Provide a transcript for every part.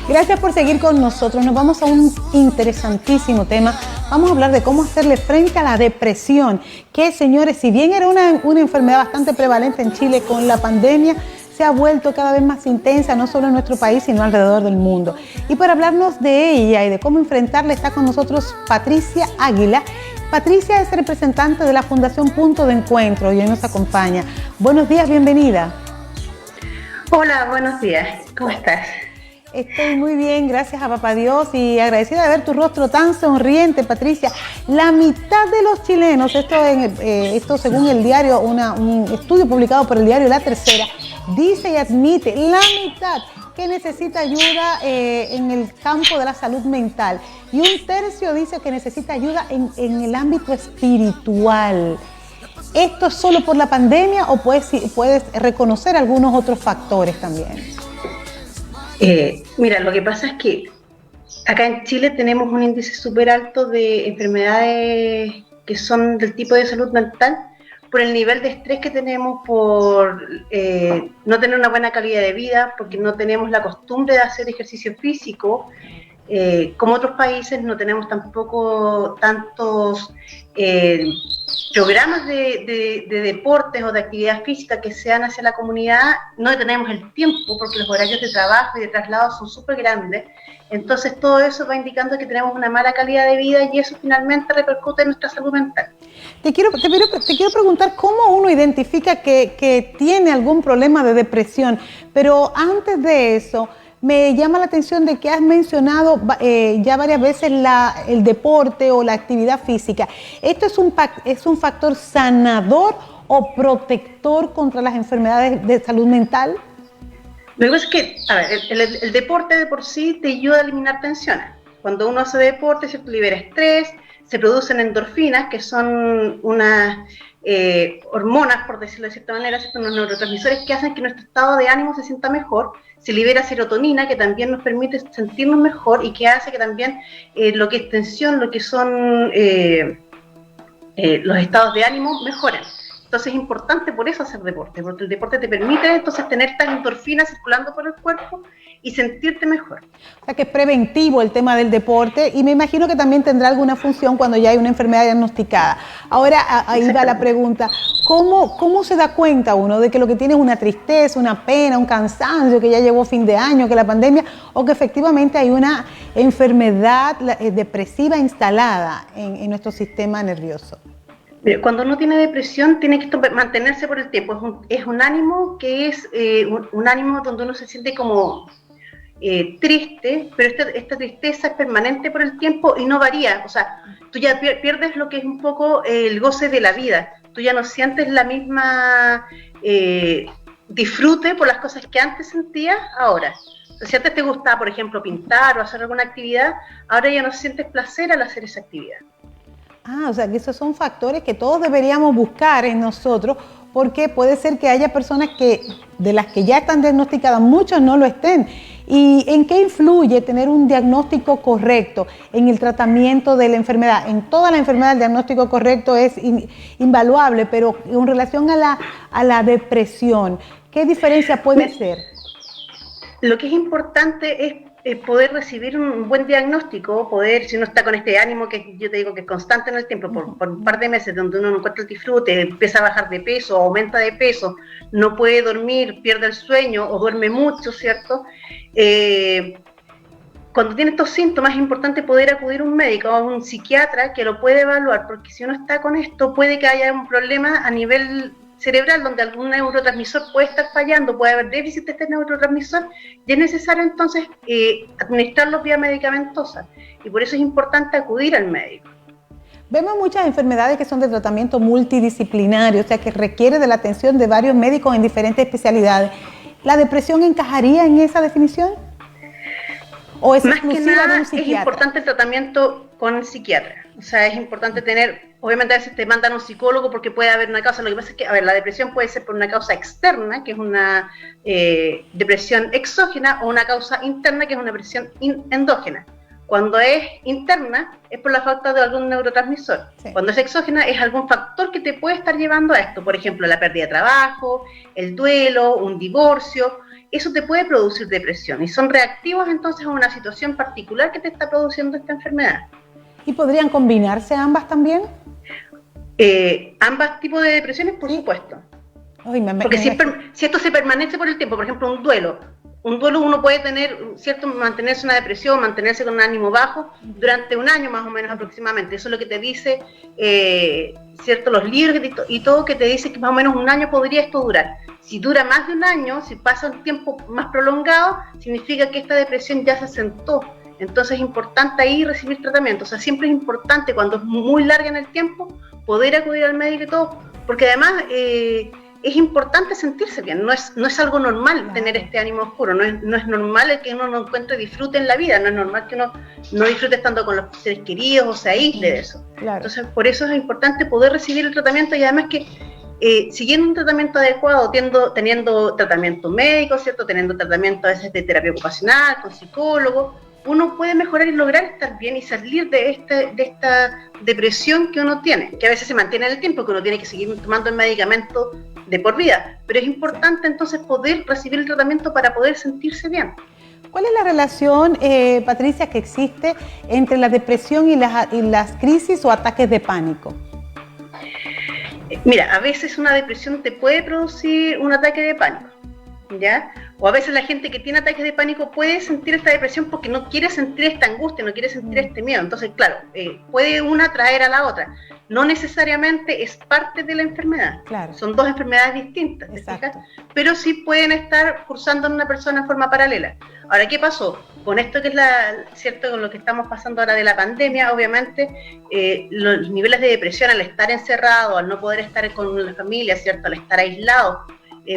Gracias por seguir con nosotros. Nos vamos a un interesantísimo tema. Vamos a hablar de cómo hacerle frente a la depresión, que, señores, si bien era una enfermedad bastante prevalente en Chile con la pandemia, se ha vuelto cada vez más intensa, no solo en nuestro país, sino alrededor del mundo. Y para hablarnos de ella y de cómo enfrentarla, está con nosotros Patricia Águila. Patricia es representante de la Fundación Punto de Encuentro y hoy nos acompaña. Buenos días, bienvenida. Hola, buenos días. ¿Cómo estás? Estoy muy bien, gracias a Papá Dios y agradecida de ver tu rostro tan sonriente, Patricia. La mitad de los chilenos, esto según el diario, un estudio publicado por el diario La Tercera, dice y admite, la mitad, que necesita ayuda en el campo de la salud mental. Y un tercio dice que necesita ayuda en el ámbito espiritual. ¿Esto es solo por la pandemia o puedes reconocer algunos otros factores también? Mira, lo que pasa es que acá en Chile tenemos un índice súper alto de enfermedades que son del tipo de salud mental por el nivel de estrés que tenemos, por no tener una buena calidad de vida, porque no tenemos la costumbre de hacer ejercicio físico. Como otros países no tenemos tampoco tantos programas de deportes o de actividad física que sean hacia la comunidad. No tenemos el tiempo porque los horarios de trabajo y de traslado son súper grandes. Entonces todo eso va indicando que tenemos una mala calidad de vida y eso finalmente repercute en nuestra salud mental. Te quiero preguntar cómo uno identifica que tiene algún problema de depresión, pero antes de eso, me llama la atención de que has mencionado ya varias veces el deporte o la actividad física. ¿Esto es un factor sanador o protector contra las enfermedades de salud mental? Lo que pasa es que, a ver, el deporte de por sí te ayuda a eliminar tensiones. Cuando uno hace deporte, ¿cierto?, libera estrés, se producen endorfinas, que son unas hormonas, por decirlo de cierta manera, ¿cierto?, unos neurotransmisores que hacen que nuestro estado de ánimo se sienta mejor. Se libera serotonina, que también nos permite sentirnos mejor y que hace que también lo que es tensión, lo que son los estados de ánimo mejoren. Entonces es importante por eso hacer deporte, porque el deporte te permite entonces tener estas endorfinas circulando por el cuerpo y sentirte mejor. O sea que es preventivo el tema del deporte y me imagino que también tendrá alguna función cuando ya hay una enfermedad diagnosticada. Ahora ahí va la pregunta, ¿cómo se da cuenta uno de que lo que tiene es una tristeza, una pena, un cansancio, que ya llegó fin de año, que la pandemia, o que efectivamente hay una enfermedad depresiva instalada en nuestro sistema nervioso? Cuando uno tiene depresión, tiene que mantenerse por el tiempo. Es un ánimo que es un ánimo donde uno se siente como triste, pero esta tristeza es permanente por el tiempo y no varía. O sea, tú ya pierdes lo que es un poco el goce de la vida. Tú ya no sientes la misma disfrute por las cosas que antes sentías ahora. Si antes te gustaba, por ejemplo, pintar o hacer alguna actividad, ahora ya no sientes placer al hacer esa actividad. O sea que esos son factores que todos deberíamos buscar en nosotros, porque puede ser que haya personas de las que ya están diagnosticadas, muchos no lo estén. ¿Y en qué influye tener un diagnóstico correcto en el tratamiento de la enfermedad? En toda la enfermedad el diagnóstico correcto es invaluable, pero en relación a la depresión, ¿qué diferencia puede ser? Lo que es importante es poder recibir un buen diagnóstico, si uno está con este ánimo que yo te digo que es constante en el tiempo, por un par de meses donde uno no encuentra el disfrute, empieza a bajar de peso, aumenta de peso, no puede dormir, pierde el sueño o duerme mucho, ¿cierto? Cuando tiene estos síntomas es importante poder acudir a un médico o a un psiquiatra que lo puede evaluar, porque si uno está con esto puede que haya un problema a nivel cerebral donde algún neurotransmisor puede estar fallando, puede haber déficit de este neurotransmisor y es necesario entonces administrarlo vía medicamentosa y por eso es importante acudir al médico. Vemos muchas enfermedades que son de tratamiento multidisciplinario, o sea que requiere de la atención de varios médicos en diferentes especialidades. ¿La depresión encajaría en esa definición? ¿O es más que nada de un psiquiatra? Es importante el tratamiento con el psiquiatra, o sea, es importante tener, obviamente a veces te mandan a un psicólogo porque puede haber una causa, lo que pasa es que, a ver, la depresión puede ser por una causa externa, que es una depresión exógena, o una causa interna, que es una depresión endógena. Cuando es interna, es por la falta de algún neurotransmisor. Sí. Cuando es exógena, es algún factor que te puede estar llevando a esto. Por ejemplo, la pérdida de trabajo, el duelo, un divorcio. eso te puede producir depresión y son reactivos entonces a una situación particular que te está produciendo esta enfermedad. ¿Y podrían combinarse ambas también? Ambas tipos de depresiones, por supuesto. Uy, porque si esto se permanece por el tiempo, por ejemplo, un duelo uno puede tener, ¿cierto?, mantenerse una depresión, mantenerse con un ánimo bajo durante un año más o menos aproximadamente. Eso es lo que te dice, ¿cierto?, los libros y todo, que te dice que más o menos un año podría esto durar. Si dura más de un año, si pasa un tiempo más prolongado, significa que esta depresión ya se asentó. Entonces es importante ahí recibir tratamiento. O sea, siempre es importante, cuando es muy larga en el tiempo, poder acudir al médico y todo, porque además es importante sentirse bien. No es algo normal tener este ánimo oscuro, no es normal el que uno no encuentre disfrute en la vida, no es normal que uno no disfrute estando con los seres queridos o se aísle de eso. Claro. Entonces, por eso es importante poder recibir el tratamiento y además que siguiendo un tratamiento adecuado, teniendo tratamiento médico, ¿cierto?, teniendo tratamiento a veces de terapia ocupacional, con psicólogo, uno puede mejorar y lograr estar bien y salir de esta depresión que uno tiene, que a veces se mantiene en el tiempo, que uno tiene que seguir tomando el medicamento de por vida, pero es importante entonces poder recibir el tratamiento para poder sentirse bien. ¿Cuál es la relación, Patricia, que existe entre la depresión y las crisis o ataques de pánico? Mira, a veces una depresión te puede producir un ataque de pánico, ¿ya? O a veces la gente que tiene ataques de pánico puede sentir esta depresión porque no quiere sentir esta angustia, no quiere sentir este miedo. Entonces, claro, puede una traer a la otra. No necesariamente es parte de la enfermedad. Claro. Son dos enfermedades distintas, ¿te fijas? Pero sí pueden estar cursando en una persona en forma paralela. Ahora, ¿qué pasó? Con esto que es cierto, con lo que estamos pasando ahora de la pandemia, obviamente, los niveles de depresión al estar encerrado, al no poder estar con la familia, ¿cierto?, al estar aislados,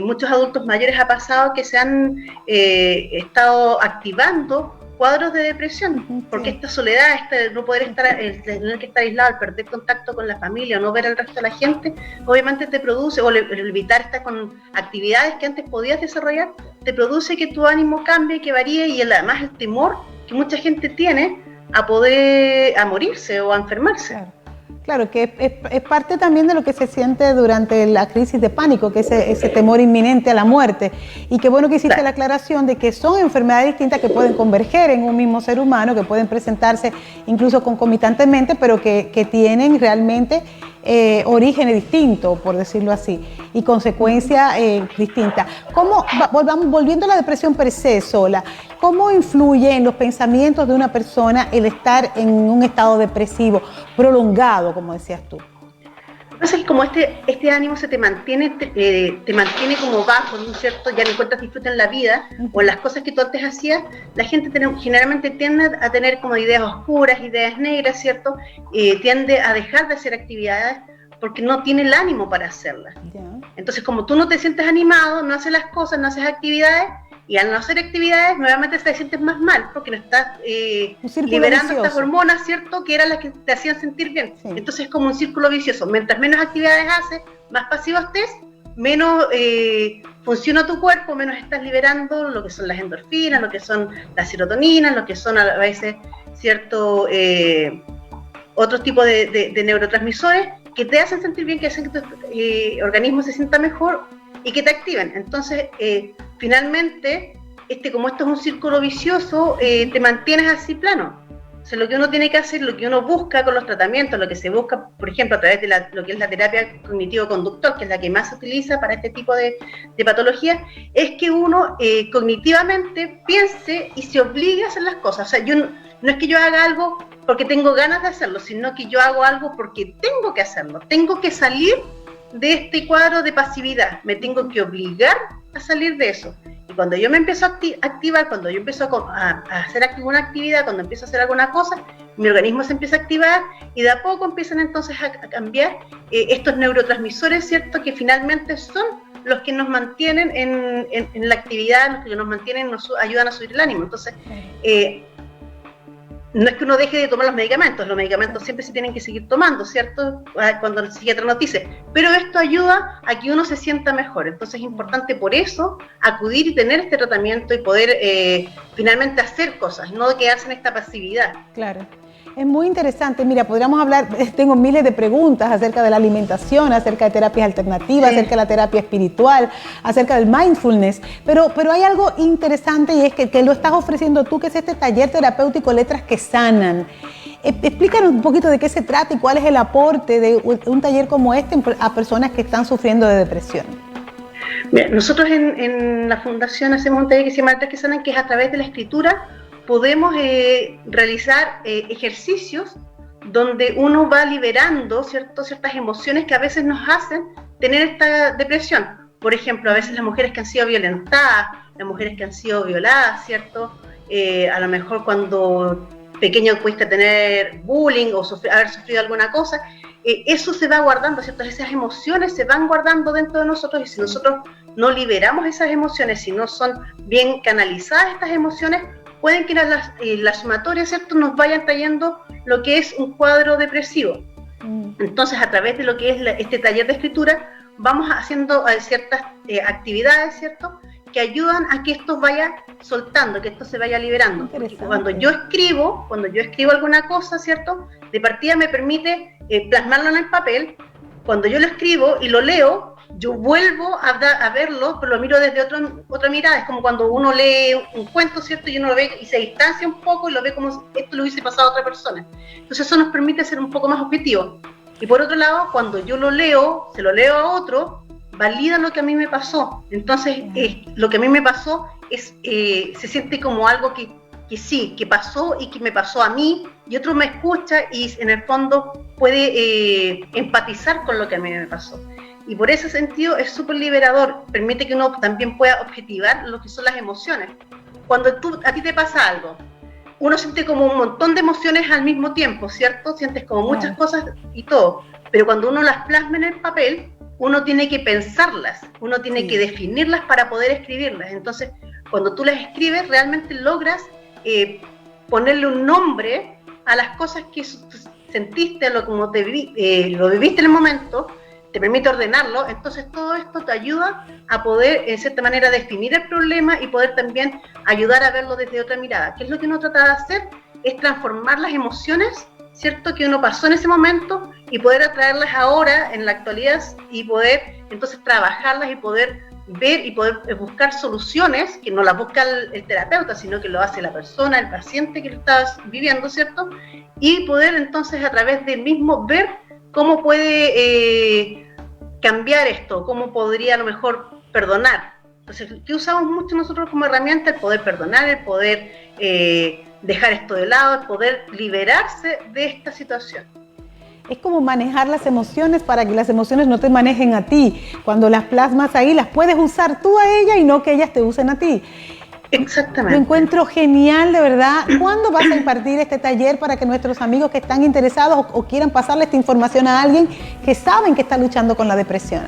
muchos adultos mayores ha pasado que se han estado activando cuadros de depresión, porque esta soledad, no poder estar, tener que estar aislado, el perder contacto con la familia, o no ver al resto de la gente, obviamente te produce, o el evitar estar con actividades que antes podías desarrollar, te produce que tu ánimo cambie, que varíe, y además el temor que mucha gente tiene a morirse o a enfermarse. Claro, que es parte también de lo que se siente durante la crisis de pánico, que es ese temor inminente a la muerte. Y qué bueno que hiciste la aclaración de que son enfermedades distintas que pueden converger en un mismo ser humano, que pueden presentarse incluso concomitantemente, pero que tienen realmente orígenes distintos, por decirlo así, y consecuencias distintas. Volviendo a la depresión per se sola, ¿cómo influye en los pensamientos de una persona el estar en un estado depresivo prolongado, como decías tú? Entonces, como este ánimo se te mantiene como bajo, ¿no es cierto? Ya no encuentras disfrute en la vida o en las cosas que tú antes hacías, la gente generalmente tiende a tener como ideas oscuras, ideas negras, ¿cierto? Tiende a dejar de hacer actividades porque no tiene el ánimo para hacerlas. Entonces, como tú no te sientes animado, no haces las cosas, no haces actividades, y al no hacer actividades, nuevamente te sientes más mal, porque no estás liberando estas hormonas, ¿cierto?, que eran las que te hacían sentir bien. Sí. Entonces es como un círculo vicioso. Mientras menos actividades haces, más pasivo estés, menos funciona tu cuerpo, menos estás liberando lo que son las endorfinas, lo que son las serotoninas, lo que son a veces, ¿cierto?, otros tipos de neurotransmisores que te hacen sentir bien, que hacen que tu organismo se sienta mejor y que te activen. Entonces, finalmente, como esto es un círculo vicioso, te mantienes así plano. O sea, lo que uno tiene que hacer, lo que uno busca con los tratamientos, lo que se busca, por ejemplo, a través de lo que es la terapia cognitivo-conductor, que es la que más se utiliza para este tipo de patologías, es que uno cognitivamente piense y se obligue a hacer las cosas. O sea, no es que yo haga algo porque tengo ganas de hacerlo, sino que yo hago algo porque tengo que hacerlo. Tengo que salir de este cuadro de pasividad, me tengo que obligar a salir de eso. Y cuando yo me empiezo a activar, cuando yo empiezo a hacer alguna actividad, cuando empiezo a hacer alguna cosa, mi organismo se empieza a activar y de a poco empiezan entonces a cambiar estos neurotransmisores, ¿cierto?, que finalmente son los que nos mantienen en la actividad, los que nos mantienen, nos ayudan a subir el ánimo. Entonces, no es que uno deje de tomar los medicamentos siempre se tienen que seguir tomando, ¿cierto?, cuando el psiquiatra nos dice, pero esto ayuda a que uno se sienta mejor. Entonces es importante por eso acudir y tener este tratamiento y poder finalmente hacer cosas, no quedarse en esta pasividad. Claro. Es muy interesante. Mira, podríamos hablar, tengo miles de preguntas acerca de la alimentación, acerca de terapias alternativas, acerca de la terapia espiritual, acerca del mindfulness, pero hay algo interesante y es que lo estás ofreciendo tú, que es este taller terapéutico Letras que Sanan. Explícanos un poquito de qué se trata y cuál es el aporte de un taller como este a personas que están sufriendo de depresión. Mira, nosotros en la Fundación hacemos un taller que se llama Letras que Sanan, que es a través de la escritura. Podemos realizar ejercicios donde uno va liberando ciertas emociones que a veces nos hacen tener esta depresión. Por ejemplo, a veces las mujeres que han sido violentadas, las mujeres que han sido violadas, ¿cierto? A lo mejor cuando pequeño pudiste tener bullying o haber sufrido alguna cosa, eso se va guardando, ¿cierto? Esas emociones se van guardando dentro de nosotros, y si nosotros no liberamos esas emociones, si no son bien canalizadas estas emociones, pueden que la sumatoria, ¿cierto?, nos vayan trayendo lo que es un cuadro depresivo. Entonces, a través de lo que es este taller de escritura, vamos haciendo ciertas actividades, ¿cierto?, que ayudan a que esto vaya soltando, que esto se vaya liberando. Porque cuando yo escribo alguna cosa, ¿cierto?, de partida me permite plasmarlo en el papel. Cuando yo lo escribo y lo leo, yo vuelvo a verlo, pero lo miro desde otra mirada. Es como cuando uno lee un cuento, ¿cierto?, y uno lo ve y se distancia un poco y lo ve como si esto lo hubiese pasado a otra persona. Entonces eso nos permite ser un poco más objetivo. Y por otro lado, cuando yo lo leo, se lo leo a otro, valida lo que a mí me pasó. Entonces lo que a mí me pasó se siente como algo que sí, que pasó y que me pasó a mí, y otro me escucha y en el fondo puede empatizar con lo que a mí me pasó. Y por ese sentido es súper liberador, permite que uno también pueda objetivar lo que son las emociones. Cuando a ti te pasa algo, uno siente como un montón de emociones al mismo tiempo, ¿cierto? Sientes como muchas cosas y todo, pero cuando uno las plasma en el papel, uno tiene que pensarlas, uno tiene que definirlas para poder escribirlas. Entonces, cuando tú las escribes, realmente logras ponerle un nombre a las cosas que sentiste, a lo como lo viviste en el momento, te permite ordenarlo. Entonces todo esto te ayuda a poder, en cierta manera, definir el problema y poder también ayudar a verlo desde otra mirada. ¿Qué es lo que uno trata de hacer? Es transformar las emociones, ¿cierto?, que uno pasó en ese momento, y poder atraerlas ahora, en la actualidad, y poder entonces trabajarlas y poder ver y poder buscar soluciones que no las busca el terapeuta, sino que lo hace la persona, el paciente que lo está viviendo, ¿cierto? Y poder entonces a través del mismo ver cómo puede cambiar esto, cómo podría a lo mejor perdonar. Entonces, ¿qué usamos mucho nosotros como herramienta? El poder perdonar, el poder dejar esto de lado, el poder liberarse de esta situación. Es como manejar las emociones para que las emociones no te manejen a ti. Cuando las plasmas ahí, las puedes usar tú a ella y no que ellas te usen a ti. Exactamente. Lo encuentro genial, de verdad. ¿Cuándo vas a impartir este taller para que nuestros amigos que están interesados o quieran pasarle esta información a alguien que saben que está luchando con la depresión?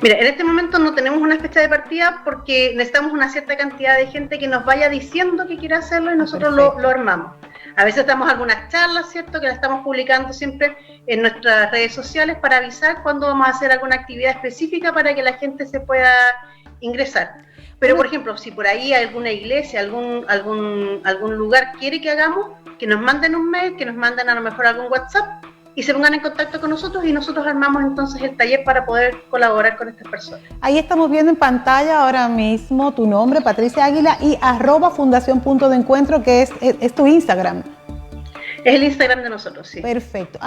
Mira, en este momento no tenemos una fecha de partida porque necesitamos una cierta cantidad de gente que nos vaya diciendo que quiere hacerlo y nosotros lo armamos. A veces damos algunas charlas, ¿cierto?, que las estamos publicando siempre en nuestras redes sociales para avisar cuándo vamos a hacer alguna actividad específica para que la gente se pueda ingresar. Pero, por ejemplo, si por ahí alguna iglesia, algún lugar quiere que hagamos, que nos manden un mail, que nos manden a lo mejor algún WhatsApp y se pongan en contacto con nosotros, y nosotros armamos entonces el taller para poder colaborar con estas personas. Ahí estamos viendo en pantalla ahora mismo tu nombre, Patricia Águila, y @Fundación Punto de Encuentro, que es tu Instagram. Es el Instagram de nosotros, sí. Perfecto.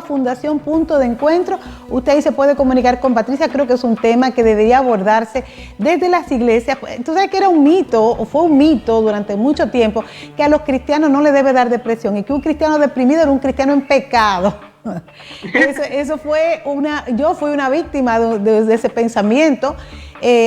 @Fundación Punto de Encuentro. Usted ahí se puede comunicar con Patricia. Creo que es un tema que debería abordarse desde las iglesias. Tú sabes que era un mito, o fue un mito durante mucho tiempo, que a los cristianos no les debe dar depresión y que un cristiano deprimido era un cristiano en pecado. Yo fui una víctima de ese pensamiento,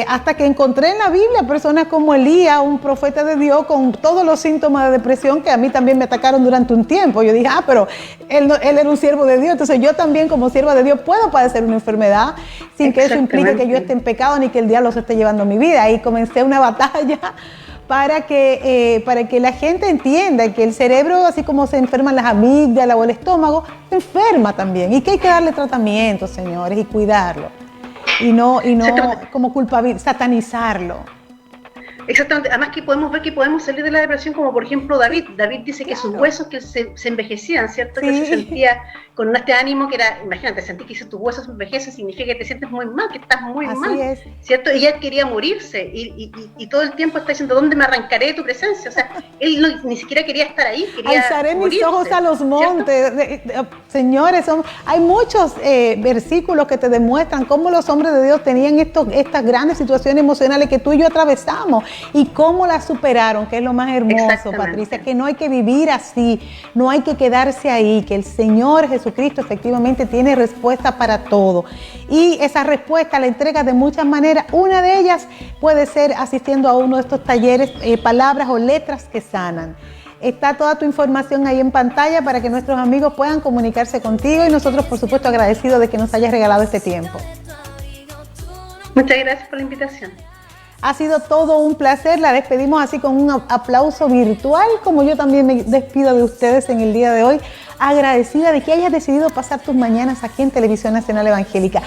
hasta que encontré en la Biblia personas como Elías, un profeta de Dios, con todos los síntomas de depresión que a mí también me atacaron durante un tiempo. Yo dije, pero él era un siervo de Dios, entonces yo también como sierva de Dios puedo padecer una enfermedad sin que eso implique que yo esté en pecado ni que el diablo se esté llevando mi vida. Ahí comencé una batalla para que la gente entienda que el cerebro, así como se enferman las amígdalas o el estómago, se enferma también, y que hay que darle tratamiento, señores, y cuidarlo, y no como satanizarlo. Exactamente, además que podemos ver que podemos salir de la depresión, como por ejemplo David. David dice que sus huesos que se envejecían, ¿cierto? Sí. Que se sentía con este ánimo que era, imagínate, sentir que si tus huesos envejecen significa que te sientes muy mal, que estás muy Así mal, es. ¿cierto? Y él quería morirse y todo el tiempo está diciendo, ¿dónde me arrancaré de tu presencia? O sea, él ni siquiera quería estar ahí, quería Alzaré morirse, mis ojos a los montes. Señores, hay muchos versículos que te demuestran cómo los hombres de Dios tenían estas grandes situaciones emocionales que tú y yo atravesamos y cómo las superaron, que es lo más hermoso, Patricia, que no hay que vivir así, no hay que quedarse ahí, que el Señor Jesucristo efectivamente tiene respuesta para todo. Y esa respuesta la entrega de muchas maneras. Una de ellas puede ser asistiendo a uno de estos talleres, palabras o letras que sanan. Está toda tu información ahí en pantalla para que nuestros amigos puedan comunicarse contigo y nosotros, por supuesto, agradecidos de que nos hayas regalado este tiempo. Muchas gracias por la invitación. Ha sido todo un placer. La despedimos así con un aplauso virtual, como yo también me despido de ustedes en el día de hoy, agradecida de que hayas decidido pasar tus mañanas aquí en Televisión Nacional Evangélica.